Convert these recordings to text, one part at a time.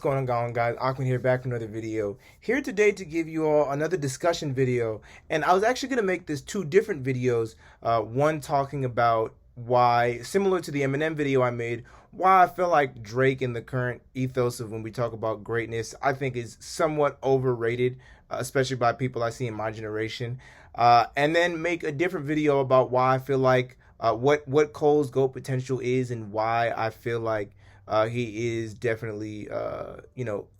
going on, guys? Aquan here, back with another video. Here today to give you all another discussion video. And I was actually going to make this two different videos. One talking about why, similar to the Eminem video I made, why I feel like Drake in the current ethos of when we talk about greatness, I think is somewhat overrated, especially by people I see in my generation. And then make a different video about why I feel like what Cole's GOAT potential is and why I feel like he is definitely,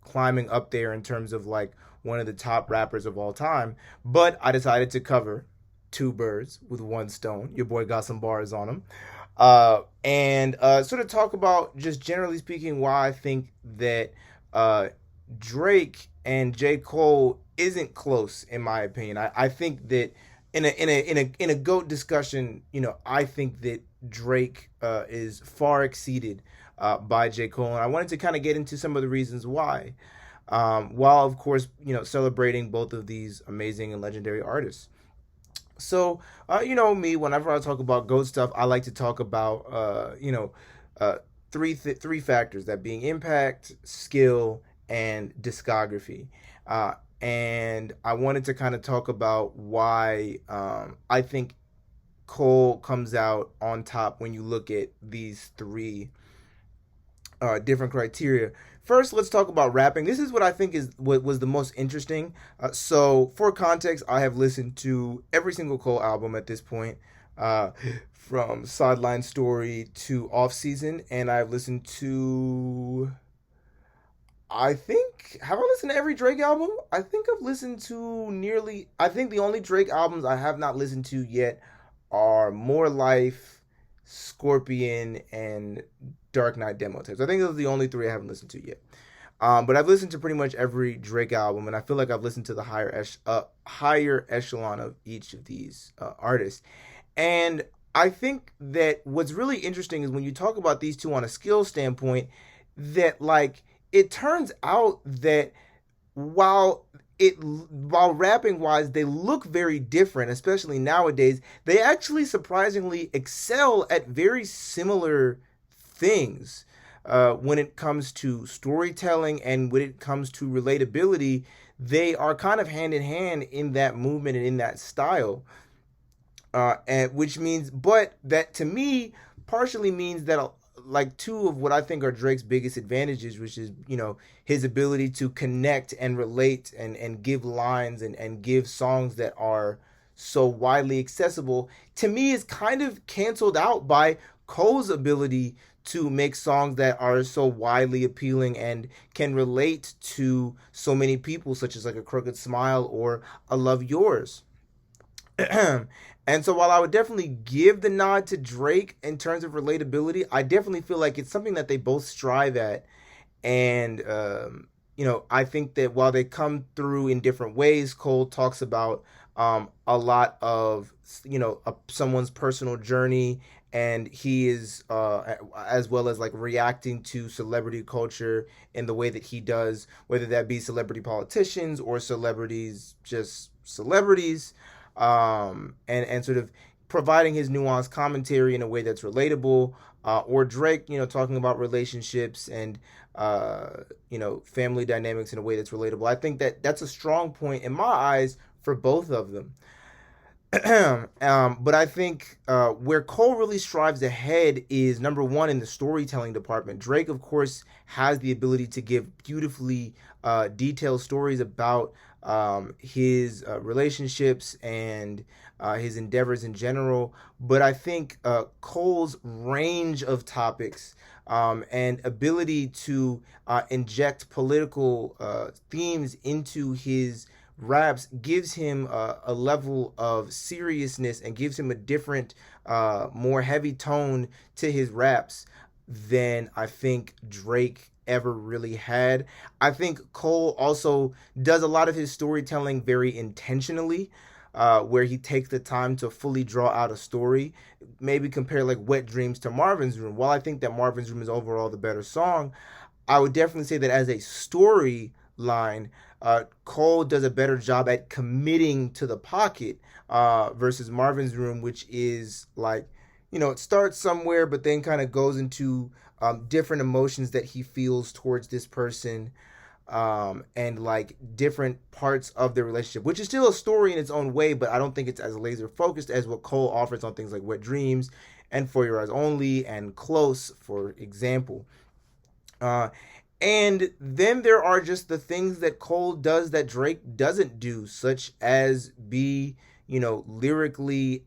climbing up there in terms of like one of the top rappers of all time. But I decided to cover two birds with one stone. Your boy got some bars on him. And sort of talk about, just generally speaking, why I think that Drake and J. Cole isn't close, in my opinion. I think that in a GOAT discussion, I think that Drake is far exceeded by J. Cole, and I wanted to kind of get into some of the reasons why, while of course celebrating both of these amazing and legendary artists. So me, whenever I talk about GOAT stuff, I like to talk about three factors, that being impact, skill, and discography. And I wanted to kind of talk about why I think Cole comes out on top when you look at these three different criteria. First, let's talk about rapping. This is what I think is what was the most interesting. So, for context, I have listened to every single Cole album at this point, from Sideline Story to Off Season, and I've listened to. I think, have I listened to every Drake album? I think I've listened to nearly. I think the only Drake albums I have not listened to yet are More Life, Scorpion, and Dark Knight demo tapes. I think those are the only three I haven't listened to yet. But I've listened to pretty much every Drake album, and I feel like I've listened to the higher echelon of each of these artists. And I think that what's really interesting is when you talk about these two on a skill standpoint, that like it turns out that while rapping wise they look very different, especially nowadays, they actually surprisingly excel at very similar things when it comes to storytelling and when it comes to relatability. They are kind of hand in hand in that movement and in that style, and which means, but that to me partially means that like two of what I think are Drake's biggest advantages, which is his ability to connect and relate and give lines and give songs that are so widely accessible, to me is kind of canceled out by Cole's ability to make songs that are so widely appealing and can relate to so many people, such as like A Crooked Smile or I Love Yours. And so while I would definitely give the nod to Drake in terms of relatability, I definitely feel like it's something that they both strive at. And, I think that while they come through in different ways, Cole talks about a lot of, someone's personal journey, and he is, as well as like reacting to celebrity culture in the way that he does, whether that be celebrity politicians or celebrities, just celebrities, and sort of providing his nuanced commentary in a way that's relatable, or Drake, talking about relationships and family dynamics in a way that's relatable. I think that that's a strong point in my eyes for both of them. But I think where Cole really strives ahead is number one in the storytelling department. Drake, of course, has the ability to give beautifully detailed stories about his relationships and his endeavors in general. But I think Cole's range of topics and ability to inject political themes into his raps gives him a level of seriousness and gives him a different, more heavy tone to his raps than I think Drake ever really had. I think Cole also does a lot of his storytelling very intentionally, where he takes the time to fully draw out a story. Maybe compare like Wet Dreams to Marvin's Room. While I think that Marvin's Room is overall the better song, I would definitely say that as a storyline, Cole does a better job at committing to the pocket versus Marvin's Room, which is like it starts somewhere, but then kind of goes into different emotions that he feels towards this person, and like different parts of the relationship, which is still a story in its own way, but I don't think it's as laser focused as what Cole offers on things like Wet Dreams and For Your Eyes Only and Close, for example. Uh, and then there are just the things that Cole does that Drake doesn't do, such as be, lyrically,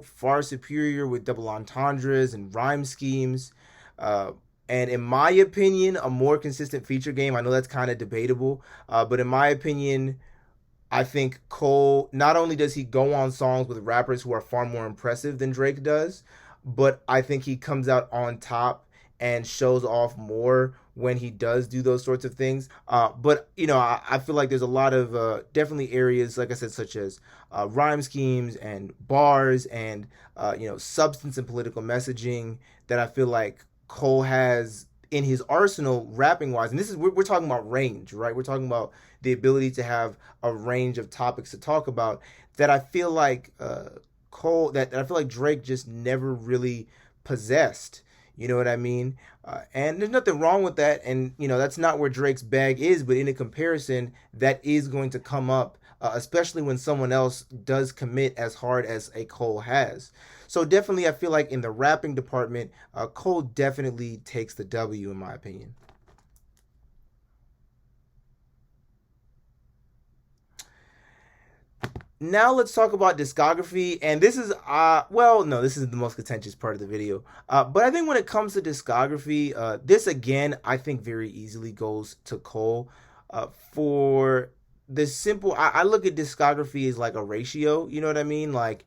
far superior with double entendres and rhyme schemes. Uh, and in my opinion, a more consistent feature game. I know that's kind of debatable, but in my opinion, I think Cole, not only does he go on songs with rappers who are far more impressive than Drake does, but I think he comes out on top and shows off more when he does do those sorts of things. But I feel like there's a lot of definitely areas, like I said, such as rhyme schemes and bars and substance and political messaging that I feel like Cole has in his arsenal rapping wise. And this is we're talking about range, right? We're talking about the ability to have a range of topics to talk about that I feel like that I feel like Drake just never really possessed. You know what I mean? And there's nothing wrong with that. And, that's not where Drake's bag is. But in a comparison, that is going to come up, especially when someone else does commit as hard as a Cole has. So definitely, I feel like in the rapping department, Cole definitely takes the W, in my opinion. Now let's talk about discography, and this is well, no, this is the most contentious part of the video, but I think when it comes to discography, this again I think very easily goes to Cole, for the simple, I look at discography as like a ratio, you know what I mean, like,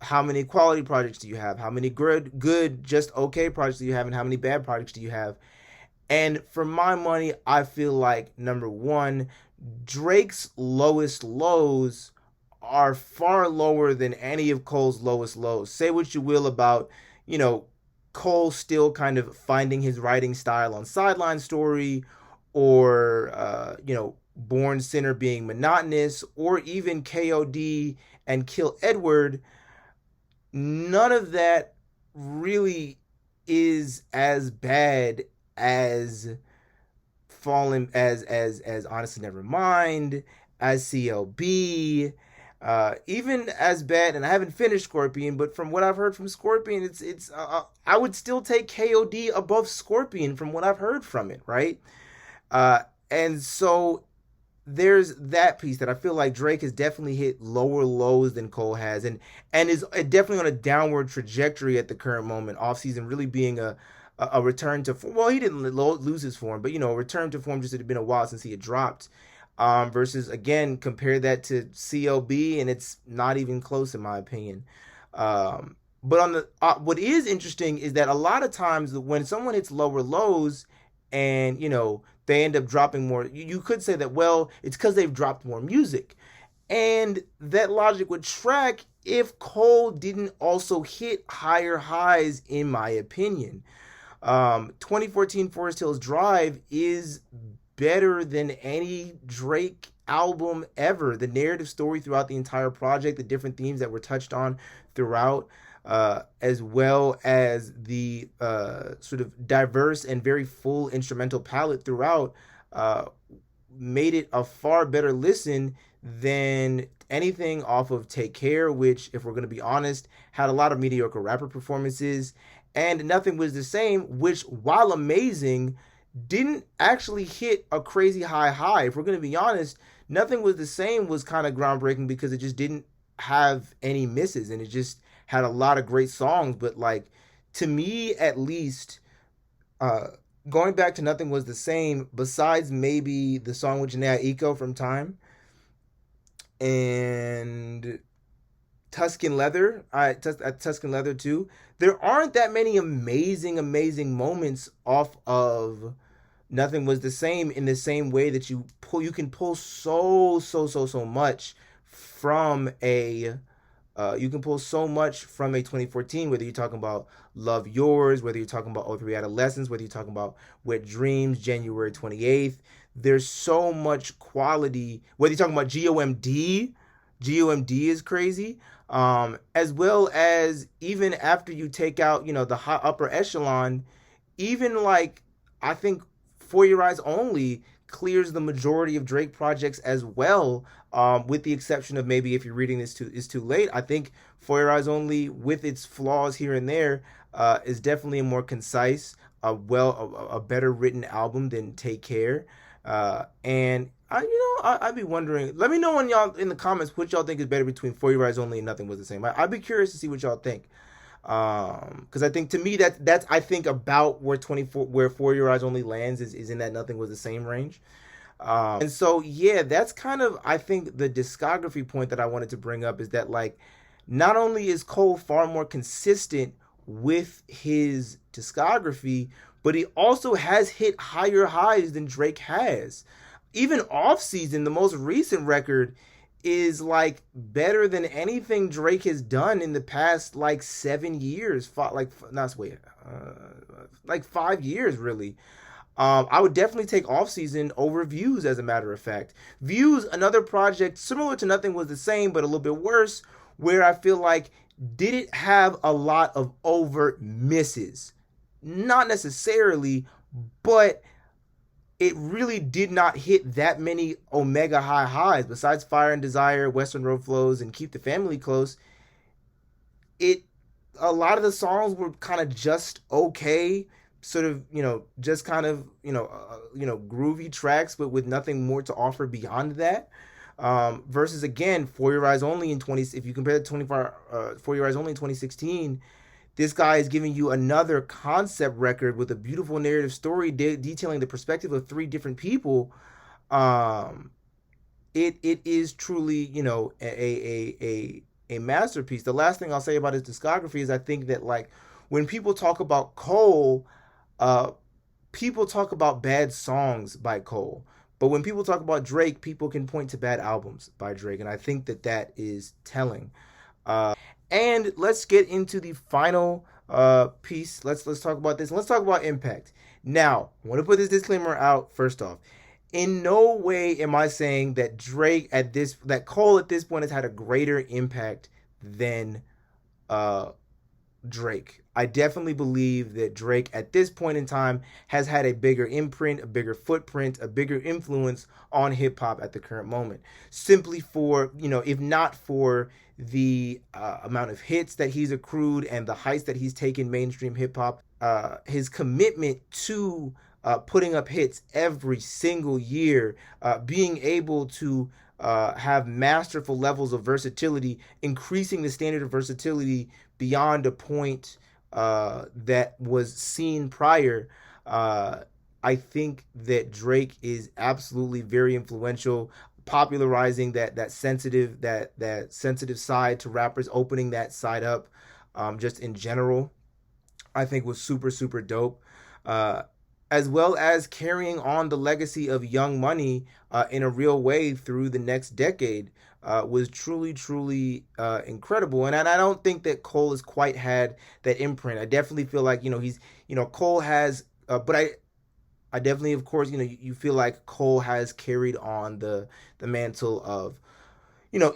how many quality projects do you have, how many good just okay projects do you have, and how many bad projects do you have. And for my money, I feel like number one, Drake's lowest lows are far lower than any of Cole's lowest lows. Say what you will about, you know, Cole still kind of finding his writing style on Sideline Story, or, Born Sinner being monotonous, or even KOD and Kill Edward. None of that really is as bad as Fallen, as Honestly Nevermind, as CLB, even as bad. And I haven't finished Scorpion, but from what I've heard from Scorpion, it's I would still take KOD above Scorpion from what I've heard from it, right? And so there's that piece that I feel like Drake has definitely hit lower lows than Cole has, and is definitely on a downward trajectory at the current moment. Off season really being a return to form. Well, he didn't lose his form, but a return to form. Just it had been a while since he had dropped. Versus again, compare that to CLB, and it's not even close in my opinion. But on the what is interesting is that a lot of times when someone hits lower lows, and they end up dropping more, you could say that, well, it's because they've dropped more music, and that logic would track if Cole didn't also hit higher highs, in my opinion. 2014 Forest Hills Drive is better than any Drake album ever. The narrative story throughout the entire project, the different themes that were touched on throughout, as well as the sort of diverse and very full instrumental palette throughout, made it a far better listen than anything off of Take Care, which, if we're going to be honest, had a lot of mediocre rapper performances. And Nothing Was the Same, which, while amazing, didn't actually hit a crazy high. If we're going to be honest, Nothing Was the Same was kind of groundbreaking because it just didn't have any misses, and it just had a lot of great songs. But like, to me at least, uh going back to Nothing Was the Same, besides maybe the song with Janae Eco from Time and Tuscan Leather, Tuscan Leather too, there aren't that many amazing moments off of Nothing Was the Same, in the same way that you can pull so much from a you can pull so much from a 2014, whether you're talking about Love Yours, whether you're talking about '03 Adolescence, whether you're talking about Wet Dreams, January 28th. There's so much quality, whether you're talking about GOMD, GOMD is crazy. As well as even after you take out, the high upper echelon, even like I think For Your Eyes Only clears the majority of Drake projects as well. With the exception of maybe if you're reading this is too late. I think For Your Eyes Only, with its flaws here and there, is definitely a more concise, a better written album than Take Care. And I'd be wondering. Let me know in y'all in the comments what y'all think is better between For Your Eyes Only and Nothing Was the Same. I'd be curious to see what y'all think. Because I think to me that's I think about where For Your Eyes Only lands is in that Nothing Was the Same range. And so yeah, that's kind of I think the discography point that I wanted to bring up is that like not only is Cole far more consistent with his discography, but he also has hit higher highs than Drake has. Even off season, the most recent record is like better than anything Drake has done in the past like 7 years. Like 5 years really. I would definitely take Off Season over Views, as a matter of fact. Views, another project similar to Nothing Was the Same, but a little bit worse, where I feel like did it have a lot of overt misses? Not necessarily, but it really did not hit that many Omega high highs. Besides Fire and Desire, Western Road Flows, and Keep the Family Close, a lot of the songs were kind of just okay, sort of just kind of groovy tracks, but with nothing more to offer beyond that. Versus again, For Your Eyes Only in 20. If you compare it to 24, For Your Eyes Only in 2016, this guy is giving you another concept record with a beautiful narrative story detailing the perspective of three different people. It is truly a masterpiece. The last thing I'll say about his discography is I think that like when people talk about Cole, people talk about bad songs by Cole. But when people talk about Drake, people can point to bad albums by Drake, and I think that is telling. And let's get into the final piece. Let's talk about this. Let's talk about impact. Now, I want to put this disclaimer out first off. In no way am I saying that Cole at this point has had a greater impact than Drake. I definitely believe that Drake at this point in time has had a bigger imprint, a bigger footprint, a bigger influence on hip hop at the current moment. Simply for, if not for the amount of hits that he's accrued and the heights that he's taken mainstream hip hop, his commitment to putting up hits every single year, being able to have masterful levels of versatility, increasing the standard of versatility beyond a point that was seen prior. I think that Drake is absolutely very influential, popularizing that sensitive side to rappers, opening that side up, just in general. I think was super super dope. As well as carrying on the legacy of Young Money in a real way through the next decade, was truly, truly incredible. And I don't think that Cole has quite had that imprint. I definitely feel like, Cole has, but I definitely, of course, you feel like Cole has carried on the mantle of,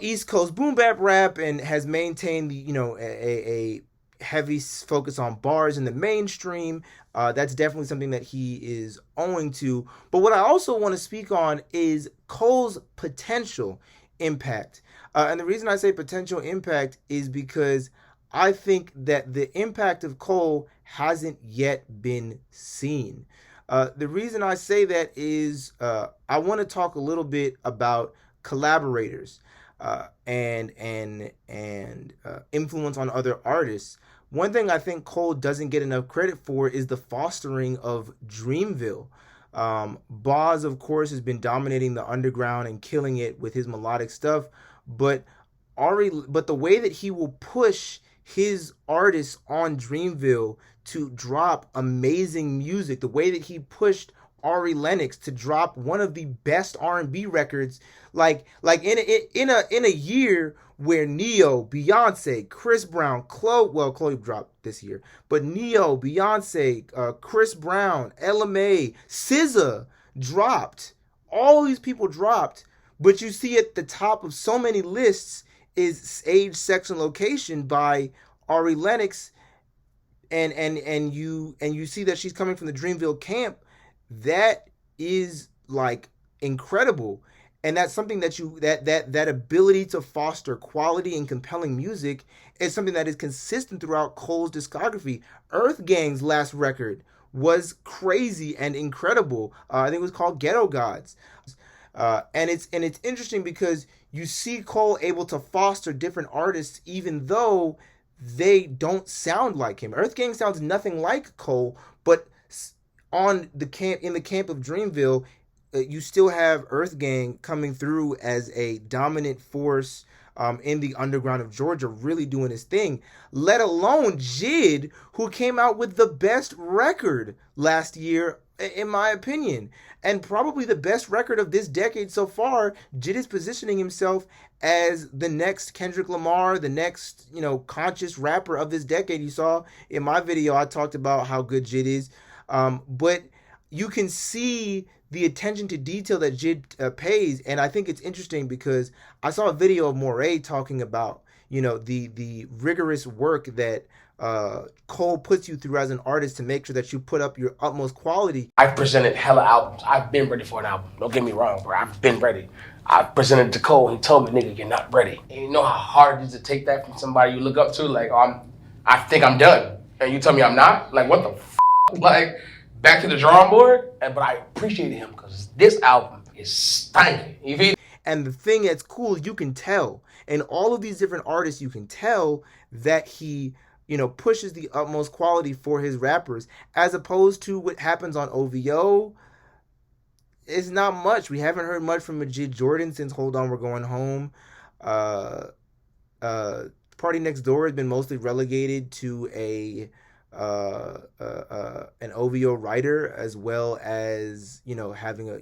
East Coast boom bap rap and has maintained the, a heavy focus on bars in the mainstream. That's definitely something that he is owing to. But what I also want to speak on is Cole's potential impact. And the reason I say potential impact is because I think that the impact of Cole hasn't yet been seen. The reason I say that is I want to talk a little bit about collaborators and influence on other artists. One thing I think Cole doesn't get enough credit for is the fostering of Dreamville. Boz, of course, has been dominating the underground and killing it with his melodic stuff, but the way that he will push his artists on Dreamville to drop amazing music, the way that he pushed Ari Lennox to drop one of the best R&B records, like in a year where Neo, Beyonce, Chris Brown, Chloe dropped this year, but Neo, Beyonce, Chris Brown, Ella Mai, SZA dropped. All these people dropped, But you see at the top of so many lists is Age, Sex, and Location by Ari Lennox, and you see that she's coming from the Dreamville camp. That is like incredible. And that's something that that ability to foster quality and compelling music is something that is consistent throughout Cole's discography. Earth Gang's last record was crazy and incredible. I think it was called Ghetto Gods. And it's interesting because you see Cole able to foster different artists even though they don't sound like him. Earth Gang sounds nothing like Cole, but on the camp in the camp of Dreamville, you still have Earth Gang coming through as a dominant force in the underground of Georgia, really doing his thing. Let alone JID, who came out with the best record last year, in my opinion, and probably the best record of this decade so far. JID is positioning himself as the next Kendrick Lamar, the next, conscious rapper of this decade. You saw in my video, I talked about how good JID is. But you can see the attention to detail that JID pays, and I think it's interesting because I saw a video of Morray talking about the rigorous work that Cole puts you through as an artist to make sure that you put up your utmost quality. I've presented hella albums. I've been ready for an album. Don't get me wrong, bro. I've been ready. I presented to Cole. He told me, "Nigga, you're not ready." And you know how hard it is to take that from somebody you look up to. Like, I think I'm done, and you tell me I'm not. Like, what the f? Like, back to the drawing board. But I appreciated him because this album is stinking. You feel? And the thing that's cool, you can tell, and all of these different artists, you can tell that he pushes the utmost quality for his rappers, as opposed to what happens on OVO. It's not much. We haven't heard much from Majid Jordan since Hold On, We're Going Home. Party Next Door has been mostly relegated to an OVO writer, as well as having a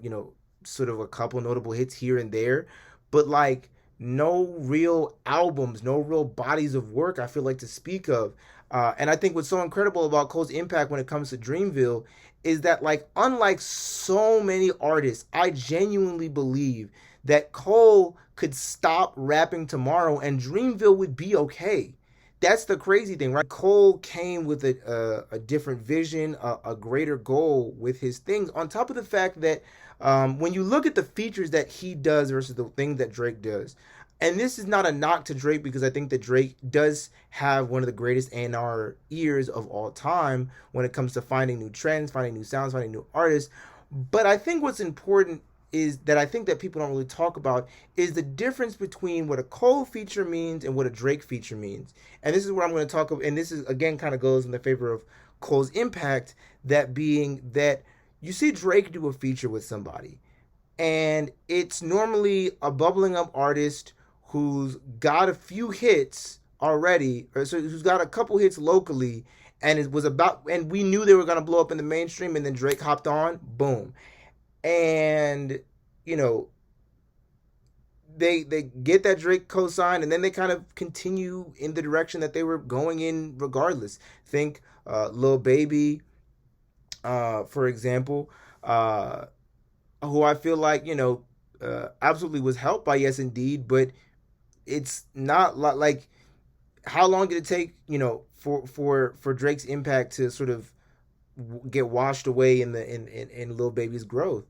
sort of a couple notable hits here and there, but like no real albums, no real bodies of work I feel like to speak of. And I think what's so incredible about Cole's impact when it comes to Dreamville is that, like, unlike so many artists, I genuinely believe that Cole could stop rapping tomorrow and Dreamville would be okay. That's the crazy thing, right? Cole came with a different vision, a greater goal with his things. On top of the fact that when you look at the features that he does versus the thing that Drake does, and this is not a knock to Drake because I think that Drake does have one of the greatest A&R ears of all time when it comes to finding new trends, finding new sounds, finding new artists. But I think what's important is that I think that people don't really talk about is the difference between what a Cole feature means and what a Drake feature means. And this is where I'm going to talk about, and this is again kind of goes in the favor of Cole's impact, that being that you see Drake do a feature with somebody, and it's normally a bubbling up artist who's got a few hits already, or so who's got a couple hits locally, and it was about, and we knew they were going to blow up in the mainstream, and then Drake hopped on, boom. And they get that Drake cosign, and then they kind of continue in the direction that they were going in regardless. Think Lil Baby, for example, who I feel like absolutely was helped by Yes Indeed, but it's not like, how long did it take for Drake's impact to sort of get washed away in Lil Baby's growth?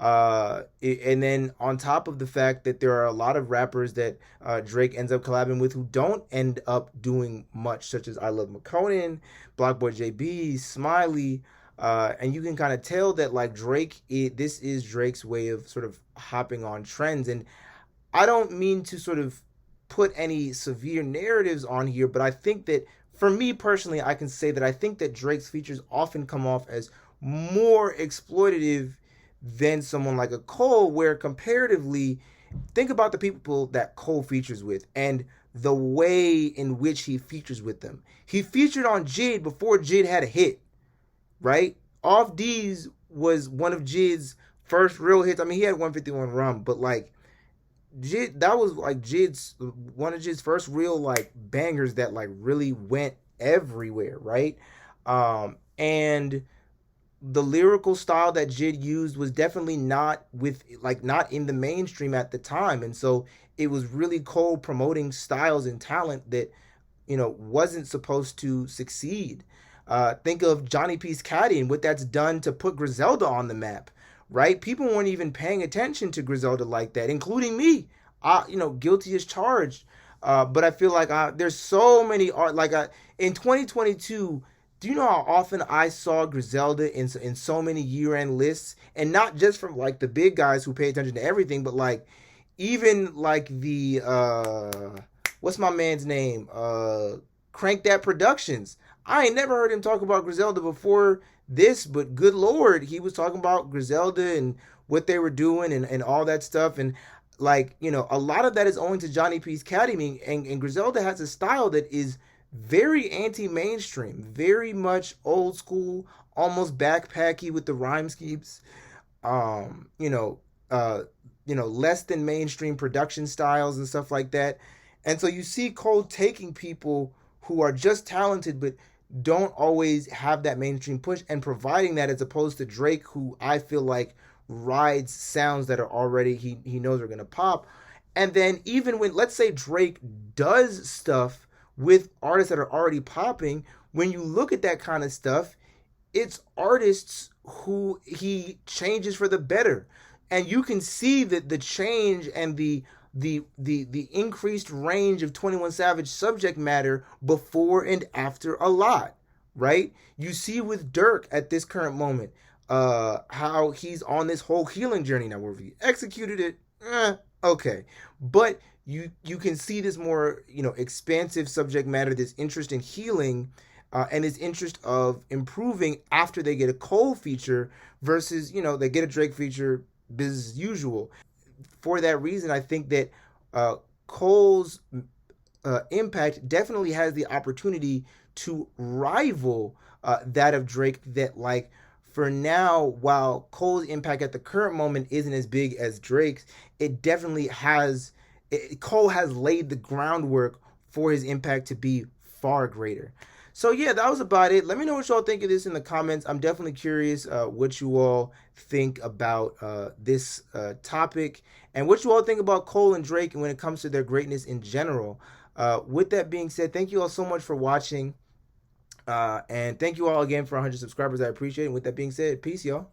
And then on top of the fact that there are a lot of rappers that Drake ends up collabing with who don't end up doing much, such as I Love McConan, Blockboy JB, Smiley, and you can kind of tell that, like, this is Drake's way of sort of hopping on trends. And I don't mean to sort of put any severe narratives on here, but I think that for me personally, I can say that I think that Drake's features often come off as more exploitative than someone like a Cole, where comparatively, think about the people that Cole features with and the way in which he features with them. He featured on JID before JID had a hit, right? Off D's was one of JID's first real hits. I mean, he had 151 Rum, but like JID, that was like one of JID's first real like bangers that like really went everywhere, right? And the lyrical style that Jid used was definitely not in the mainstream at the time, and so it was really Cole promoting styles and talent that wasn't supposed to succeed. Think of Johnny P's Caddy and what that's done to put Griselda on the map, right? People weren't even paying attention to Griselda like that, including me. Guilty as charged. But I feel like there's so many art. In 2022, do you know how often I saw Griselda in so many year-end lists, and not just from like the big guys who pay attention to everything, but like even like the what's my man's name? Crank That Productions. I ain't never heard him talk about Griselda before this, but good lord, he was talking about Griselda and what they were doing and all that stuff. And like, a lot of that is owing to Johnny P's Academy, and Griselda has a style that is very anti-mainstream, very much old school, almost backpacky with the rhyme schemes. Um, you know, uh, less than mainstream production styles and stuff like that. And so you see Cole taking people who are just talented but don't always have that mainstream push and providing that, as opposed to Drake, who I feel like rides sounds that are already he knows are gonna pop. And then even when, let's say, Drake does stuff with artists that are already popping, when you look at that kind of stuff, it's artists who he changes for the better, and you can see that the change and the increased range of 21 Savage subject matter before and after a lot, right? You see with Dirk at this current moment, how he's on this whole healing journey now. Where he executed it, okay, but you can see this more expansive subject matter, this interest in healing, and this interest of improving after they get a Cole feature versus they get a Drake feature, business as usual. For that reason, I think that Cole's impact definitely has the opportunity to rival that of Drake. That, like, for now, while Cole's impact at the current moment isn't as big as Drake's, it definitely has. Cole has laid the groundwork for his impact to be far greater. So yeah, that was about it. Let me know what y'all think of this in the comments. I'm definitely curious what you all think about this topic, and what you all think about Cole and Drake and when it comes to their greatness in general. With that being said, thank you all so much for watching, and thank you all again for 100 subscribers. I appreciate it. And with that being said, peace, y'all.